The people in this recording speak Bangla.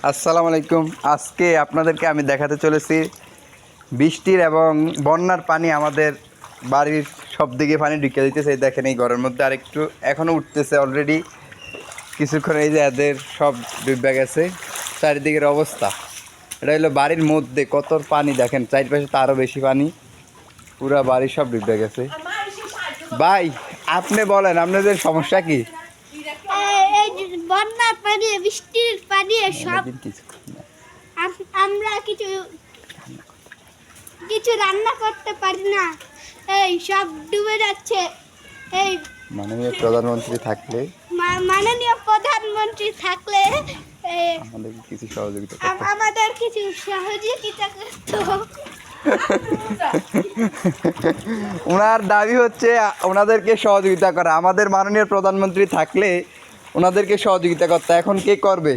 আসসালামু আলাইকুম। আজকে আপনাদেরকে আমি দেখাতে চলেছি বৃষ্টির এবং বন্যার পানি আমাদের বাড়ির সব দিকে পানি ঢুকে দিতেছে। এই দেখেন, এই ঘরের মধ্যে আরেকটু এখনও উঠতেছে অলরেডি। কিছুক্ষণ এই যে এদের সব ডুবে গেছে। চারিদিকের অবস্থা এটা হলো বাড়ির মধ্যে কত পানি দেখেন, চারপাশে তারও বেশি পানি, পুরা বাড়ি সব ডুবে গেছে। ভাই আপনি বলেন আপনাদের সমস্যা কি? এই যে বন্যার পানি, বৃষ্টির পানি সব আমরা কিছু কিছু রান্না করতে পারি না, এই সব ডুবে যাচ্ছে। এই মাননীয় প্রধানমন্ত্রী থাকলে মাননীয় প্রধানমন্ত্রী থাকলে আমাদের কিছু সহযোগিতা আমাদের কিছু সহযোগিতা করতো। ওনার দাবি হচ্ছে ওনাদেরকে সহযোগিতা করা। আমাদের মাননীয় প্রধানমন্ত্রী থাকলে ওনাদেরকে সহযোগিতা করতে। এখন কে করবে?